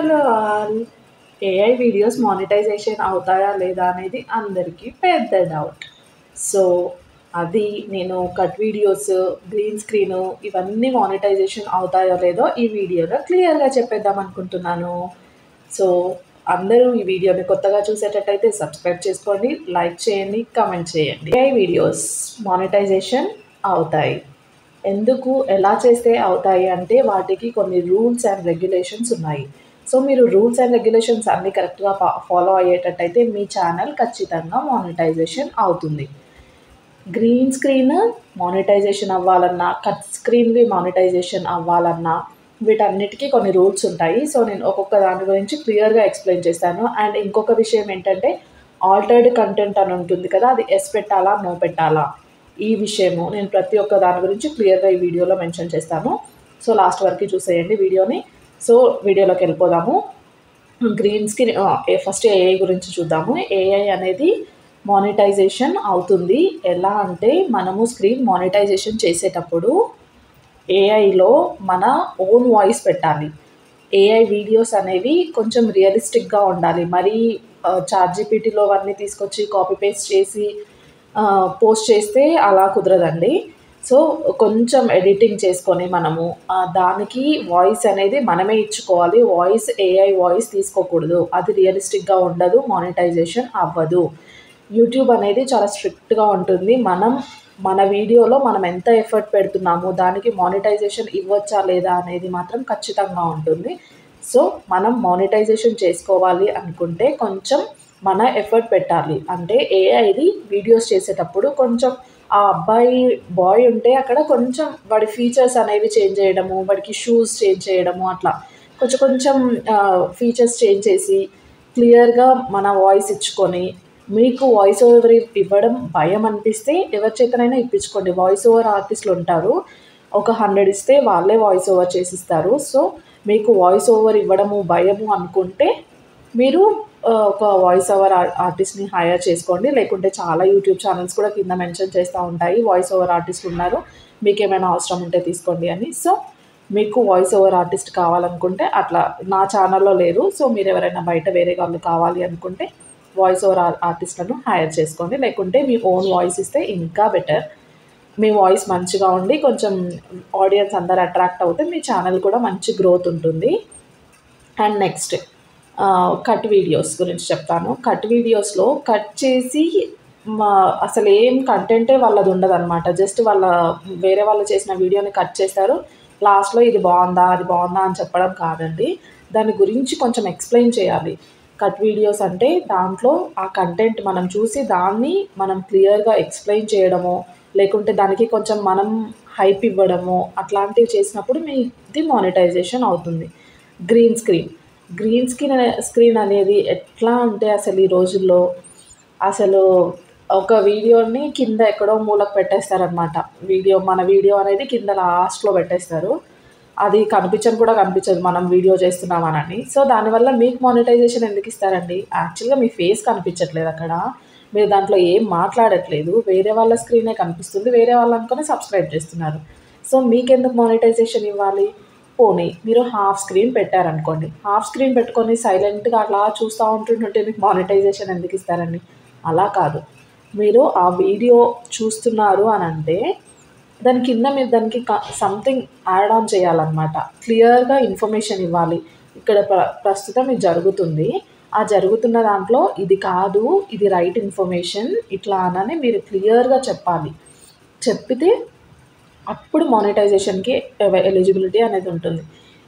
Hello all. AI videos monetization అవుతాయా లేదా అనేది అందరికీ పెద్ద డౌట్. సో, అది నేను కట్ వీడియోస్, గ్రీన్ స్క్రీను ఇవన్నీ మానిటైజేషన్ అవుతాయో లేదో ఈ వీడియోలో క్లియర్‌గా చెప్పేద్దాం అనుకుంటున్నాను. సో, అందరూ ఈ వీడియోని కొత్తగా చూసేటట్టయితే సబ్స్క్రైబ్ చేసుకోండి, లైక్ చేయండి, కామెంట్ చేయండి. ఏఐ వీడియోస్ మానిటైజేషన్ అవుతాయి. ఎందుకు, ఎలా చేస్తే అవుతాయి అంటే వాటికి కొన్ని రూల్స్ అండ్ రెగ్యులేషన్స్ ఉన్నాయి. సో, మీరు రూల్స్ అండ్ రెగ్యులేషన్స్ అన్నీ కరెక్ట్‌గా ఫాలో అయ్యేటట్టయితే మీ ఛానల్ ఖచ్చితంగా మానిటైజేషన్ అవుతుంది. గ్రీన్ స్క్రీన్ మానిటైజేషన్ అవ్వాలన్నా, కట్ స్క్రీన్‌వి మానిటైజేషన్ అవ్వాలన్నా వీటన్నిటికీ కొన్ని రూల్స్ ఉంటాయి. సో, నేను ఒక్కొక్క దాని గురించి క్లియర్‌గా ఎక్స్‌ప్లెయిన్ చేస్తాను. అండ్ ఇంకొక విషయం ఏంటంటే ఆల్టర్డ్ కంటెంట్ అని ఉంటుంది కదా! అది యెస్ పెట్టాలా? నో పెట్టాలా? ఈ విషయము నేను ప్రతి ఒక్క దాని గురించి క్లియర్‌గా ఈ వీడియోలో మెన్షన్ చేస్తాను. సో, లాస్ట్ వరకు చూసేయండి వీడియోని. సో, వీడియోలోకి వెళ్ళిపోదాము. గ్రీన్ స్క్రీన్ ఫస్ట్ ఏఐ గురించి చూద్దాము. ఏఐ అనేది మానిటైజేషన్ అవుతుంది. ఎలా అంటే మనము స్క్రీన్ మానిటైజేషన్ చేసేటప్పుడు ఏఐలో మన ఓన్ వాయిస్ పెట్టాలి. ఏఐ వీడియోస్ అనేవి కొంచెం రియలిస్టిక్‌గా ఉండాలి. మరీ చాట్‌జీపీటీలో అవన్నీ తీసుకొచ్చి కాపీ పేస్ట్ చేసి పోస్ట్ చేస్తే అలా కుదరదండి. సో, కొంచెం ఎడిటింగ్ చేసుకొని మనము దానికి వాయిస్ అనేది మనమే ఇచ్చుకోవాలి. వాయిస్ ఏఐ వాయిస్ తీసుకోకూడదు. అది రియలిస్టిక్‌గా ఉండదు. మానిటైజేషన్ అవ్వదు. యూట్యూబ్ అనేది చాలా స్ట్రిక్ట్‌గా ఉంటుంది. మన వీడియోలో మనం ఎంత ఎఫర్ట్ పెడుతున్నాము, దానికి మానిటైజేషన్ ఇవ్వచ్చా లేదా అనేది మాత్రం ఖచ్చితంగా ఉంటుంది. సో, మనం మానిటైజేషన్ చేసుకోవాలి అనుకుంటే కొంచెం మన ఎఫర్ట్ పెట్టాలి. అంటే ఏఐది వీడియోస్ చేసేటప్పుడు కొంచెం ఆ బాయ్ ఉంటే అక్కడ కొంచెం వాడి ఫీచర్స్ అనేవి చేంజ్ చేయడము, వాడికి షూస్ చేంజ్ చేయడము అట్లా కొంచెం ఫీచర్స్ చేంజ్ చేసి క్లియర్‌గా మన వాయిస్ ఇచ్చుకొని, మీకు వాయిస్ ఓవర్ ఇవ్వడం భయం అనిపిస్తే ఎవరి చేతనైనా ఇప్పించుకోండి. వాయిస్ ఓవర్ ఆర్టిస్టులు ఉంటారు. ఒక 100 ఇస్తే వాళ్ళే వాయిస్ ఓవర్ చేసిస్తారు. సో, మీకు వాయిస్ ఓవర్ ఇవ్వడము భయము అనుకుంటే మీరు ఒక వాయిస్ ఓవర్ ఆర్టిస్ట్‌ని హైర్ చేసుకోండి. లేకుంటే చాలా యూట్యూబ్ ఛానెల్స్ కూడా కింద మెన్షన్ చేస్తూ ఉంటాయి. వాయిస్ ఓవర్ ఆర్టిస్ట్ ఉన్నారు. మీకేమైనా అవసరం ఉంటే తీసుకోండి అని. సో, మీకు వాయిస్ ఓవర్ ఆర్టిస్ట్ కావాలనుకుంటే అట్లా నా ఛానల్‌లో లేరు. సో, మీరెవరైనా బయట వేరే వాళ్ళు కావాలి అనుకుంటే వాయిస్ ఓవర్ ఆర్టిస్ట్‌లను హైర్ చేసుకోండి. లేకుంటే మీ ఓన్ వాయిస్ ఇస్తే ఇంకా బెటర్. మీ వాయిస్ మంచిగా ఉండి కొంచెం ఆడియన్స్ అందరూ అట్రాక్ట్ అవుతే మీ ఛానల్ కూడా మంచి గ్రోత్ ఉంటుంది. అండ్ నెక్స్ట్ కట్ వీడియోస్ గురించి చెప్తాను. కట్ వీడియోస్‌లో కట్ చేసి అసలు ఏం కంటెంటే వాళ్ళది ఉండదనమాట. జస్ట్ వేరే వాళ్ళు చేసిన వీడియోని కట్ చేస్తారు. లాస్ట్‌లో ఇది బావుందా? అది బావుందా? అని చెప్పడం కాదండి. దాని గురించి కొంచెం ఎక్స్‌ప్లెయిన్ చేయాలి. కట్ వీడియోస్ అంటే దాంట్లో ఆ కంటెంట్ మనం చూసి దాన్ని మనం క్లియర్‌గా ఎక్స్‌ప్లెయిన్ చేయడమో, లేకుంటే దానికి కొంచెం మనం హైప్ ఇవ్వడమో అట్లాంటివి చేసినప్పుడు మీది మానిటైజేషన్ అవుతుంది. గ్రీన్ స్క్రీన్ అనేది ఎట్లా అంటే అసలు ఈ రోజుల్లో అసలు ఒక వీడియోని కింద ఎక్కడో మూలకు పెట్టేస్తారనమాట. మన వీడియో అనేది కింద లాస్ట్‌లో పెట్టేస్తారు. అది కూడా కనిపించదు మనం వీడియో చేస్తున్నామనని. సో, దానివల్ల మీకు మానిటైజేషన్ ఎందుకు ఇస్తారండి? యాక్చువల్‌గా మీ ఫేస్ కనిపించట్లేదు అక్కడ. మీరు దాంట్లో ఏం మాట్లాడట్లేదు. వేరే వాళ్ళ స్క్రీనే కనిపిస్తుంది. వేరే వాళ్ళు అనుకోని సబ్స్క్రైబ్ చేస్తున్నారు. సో, మీకెందుకు మానిటైజేషన్ ఇవ్వాలి? పోనీ మీరు హాఫ్ స్క్రీన్ పెట్టారనుకోండి. హాఫ్ స్క్రీన్ పెట్టుకొని సైలెంట్‌గా అట్లా చూస్తూ ఉంటుంటే మీకు మానిటైజేషన్ ఎందుకు ఇస్తారండి? అలా కాదు. మీరు ఆ వీడియో చూస్తున్నారు అనంటే దాని కింద మీరు దానికి సంథింగ్ యాడ్ ఆన్ చేయాలన్నమాట. క్లియర్‌గా ఇన్ఫర్మేషన్ ఇవ్వాలి. ఇక్కడ ప్రస్తుతం ఇది జరుగుతుంది. ఆ జరుగుతున్న దాంట్లో ఇది కాదు, ఇది రైట్ ఇన్ఫర్మేషన్ ఇట్లా అనని మీరు క్లియర్‌గా చెప్పాలి. చెప్పితే అప్పుడు మానిటైజేషన్‌కి ఎలిజిబిలిటీ అనేది ఉంటుంది.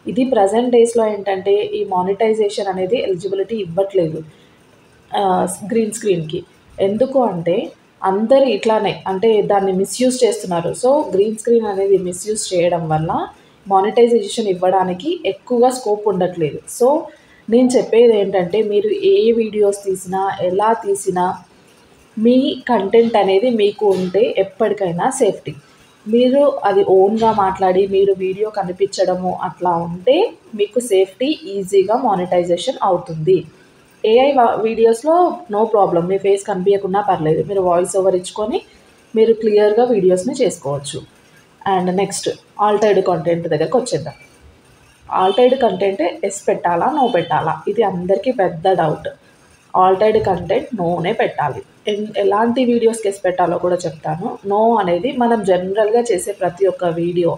ఇది ప్రెజెంట్ డేస్‌లో ఏంటంటే ఈ మానిటైజేషన్ అనేది ఎలిజిబిలిటీ ఇవ్వట్లేదు గ్రీన్ స్క్రీన్‌కి. ఎందుకు అంటే అందరూ ఇట్లానే అంటే దాన్ని మిస్‌యూజ్ చేస్తున్నారు. సో, గ్రీన్ స్క్రీన్ అనేది మిస్‌యూజ్ చేయడం వల్ల మానిటైజేషన్ ఇవ్వడానికి ఎక్కువగా స్కోప్ ఉండట్లేదు. సో, నేను చెప్పేది ఏంటంటే మీరు ఏ వీడియోస్ తీసినా, ఎలా తీసినా మీ కంటెంట్ అనేది మీకు ఉంటే ఎప్పటికైనా సేఫ్టీ. మీరు అది ఓన్‌గా మాట్లాడి మీరు వీడియో కనిపించడము అట్లా ఉంటే మీకు సేఫ్టీ ఈజీగా మానిటైజేషన్ అవుతుంది. ఏఐ వీడియోస్‌లో నో ప్రాబ్లమ్. మీ ఫేస్ కనిపియకున్నా పర్లేదు. మీరు వాయిస్ ఓవర్ ఇచ్చుకొని మీరు క్లియర్‌గా వీడియోస్‌ని చేసుకోవచ్చు. అండ్ నెక్స్ట్ ఆల్టర్డ్ కంటెంట్ దగ్గరకొచ్చేద్దాం. ఆల్టర్డ్ కంటెంట్ ఎస్ పెట్టాలా, నో పెట్టాలా? ఇది అందరికీ పెద్ద డౌట్. ఆల్టర్డ్ కంటెంట్ నోనే పెట్టాలి. ఎలాంటి వీడియోస్కి ఎస్ పెట్టాలో కూడా చెప్తాను. నో అనేది మనం జనరల్గా చేసే ప్రతి ఒక్క వీడియో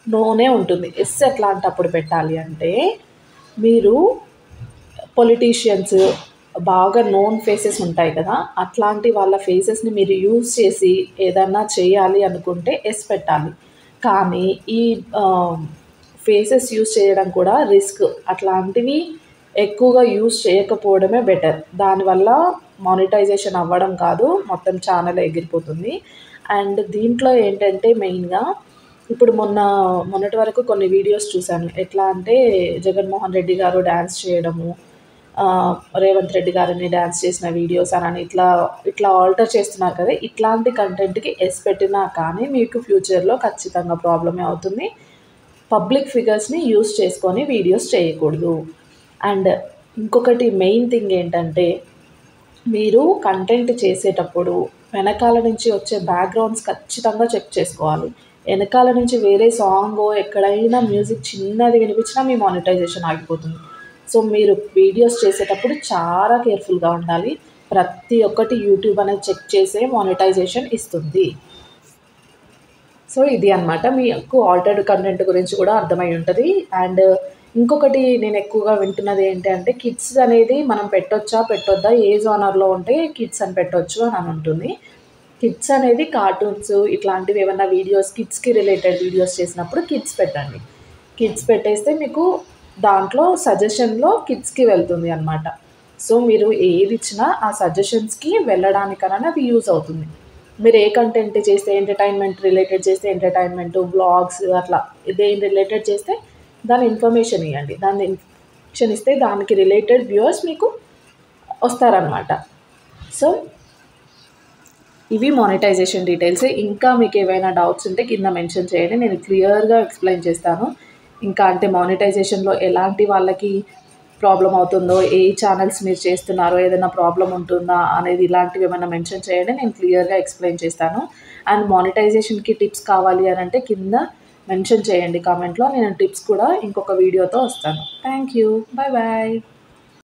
నోనే ఉంటుంది. ఎస్ ఎట్లాంటప్పుడు పెట్టాలి అంటే, మీరు పొలిటీషియన్స్ బాగా నోన్ ఫేసెస్ ఉంటాయి కదా, అట్లాంటి వాళ్ళ ఫేసెస్ని మీరు యూజ్ చేసి ఏదన్నా చేయాలి అనుకుంటే ఎస్ పెట్టాలి. కానీ ఈ ఫేసెస్ యూజ్ చేయడం కూడా రిస్క్. అట్లాంటివి ఎక్కువగా యూజ్ చేయకపోవడమే బెటర్. దానివల్ల మానిటైజేషన్ అవ్వడం కాదు, మొత్తం ఛానల్ ఎగిరిపోతుంది. అండ్ దీంట్లో ఏంటంటే మెయిన్గా ఇప్పుడు మొన్నటి వరకు కొన్ని వీడియోస్ చూశాను. ఎట్లా అంటే జగన్మోహన్ రెడ్డి గారు డ్యాన్స్ చేయడము, రేవంత్ రెడ్డి గారిని డ్యాన్స్ చేసిన వీడియోస్ అని ఇట్లా ఇట్లా ఆల్టర్ చేస్తున్నారు కదా. ఇట్లాంటి కంటెంట్కి ఎస్ పెట్టినా కానీ మీకు ఫ్యూచర్లో ఖచ్చితంగా ప్రాబ్లమే అవుతుంది. పబ్లిక్ ఫిగర్స్ని యూజ్ చేసుకొని వీడియోస్ చేయకూడదు. అండ్ ఇంకొకటి మెయిన్ థింగ్ ఏంటంటే, మీరు కంటెంట్ చేసేటప్పుడు వెనకాల నుంచి వచ్చే బ్యాక్గ్రౌండ్స్ ఖచ్చితంగా చెక్ చేసుకోవాలి. వెనకాల నుంచి వేరే సాంగో ఎక్కడైనా మ్యూజిక్ చిన్నది వినిపించినా మీ మానిటైజేషన్ ఆగిపోతుంది. సో మీరు వీడియోస్ చేసేటప్పుడు చాలా కేర్ఫుల్గా ఉండాలి. ప్రతి ఒక్కటి యూట్యూబ్ అనేది చెక్ చేసే మానిటైజేషన్ ఇస్తుంది. సో ఇది అనమాట. మీకు ఆల్టర్డ్ కంటెంట్ గురించి కూడా అర్థమై ఉంటుంది. అండ్ ఇంకొకటి నేను ఎక్కువగా వింటున్నది ఏంటి అంటే, కిడ్స్ అనేది మనం పెట్టొచ్చా పెట్టొద్దా, ఏ జోనర్లో ఉంటే కిడ్స్ అని పెట్టొచ్చు అని ఉంటుంది. కిడ్స్ అనేది కార్టూన్స్ ఇట్లాంటివి ఏమన్నా వీడియోస్ కిడ్స్కి రిలేటెడ్ వీడియోస్ చేసినప్పుడు కిడ్స్ పెట్టండి. కిడ్స్ పెట్టేస్తే మీకు దాంట్లో సజెషన్లో కిడ్స్కి వెళ్తుంది అనమాట. సో మీరు ఏది ఇచ్చినా ఆ సజెషన్స్కి వెళ్ళడానికన్నా అది యూజ్ అవుతుంది. మీరు ఏ కంటెంట్ చేస్తే ఎంటర్టైన్మెంట్ రిలేటెడ్ చేస్తే ఎంటర్టైన్మెంట్, వ్లాగ్స్ అట్లా దేని రిలేటెడ్ చేస్తే దాని ఇన్ఫర్మేషన్ ఇవ్వండి. దాని ఇన్ఫర్మేషన్ ఇస్తే దానికి రిలేటెడ్ వ్యూవర్స్ మీకు వస్తారనమాట. సో ఇవి మానిటైజేషన్ డీటెయిల్స్. ఇంకా మీకు ఏవైనా డౌట్స్ ఉంటే కింద మెన్షన్ చేయండి, నేను క్లియర్గా ఎక్స్ప్లెయిన్ చేస్తాను. ఇంకా అంటే మానిటైజేషన్లో ఎలాంటి వాళ్ళకి ప్రాబ్లం అవుతుందో, ఏ ఛానల్స్ మీరు చేస్తున్నారో, ఏదైనా ప్రాబ్లం ఉంటుందా అనేది ఇలాంటివి ఏమైనా మెన్షన్ చేయండి, నేను క్లియర్గా ఎక్స్ప్లెయిన్ చేస్తాను. అండ్ మానిటైజేషన్కి టిప్స్ కావాలి అని అంటే కింద మెన్షన్ చేయండి కామెంట్లో, నేను టిప్స్ కూడా ఇంకొక వీడియోతో వస్తాను. Thank you. Bye bye.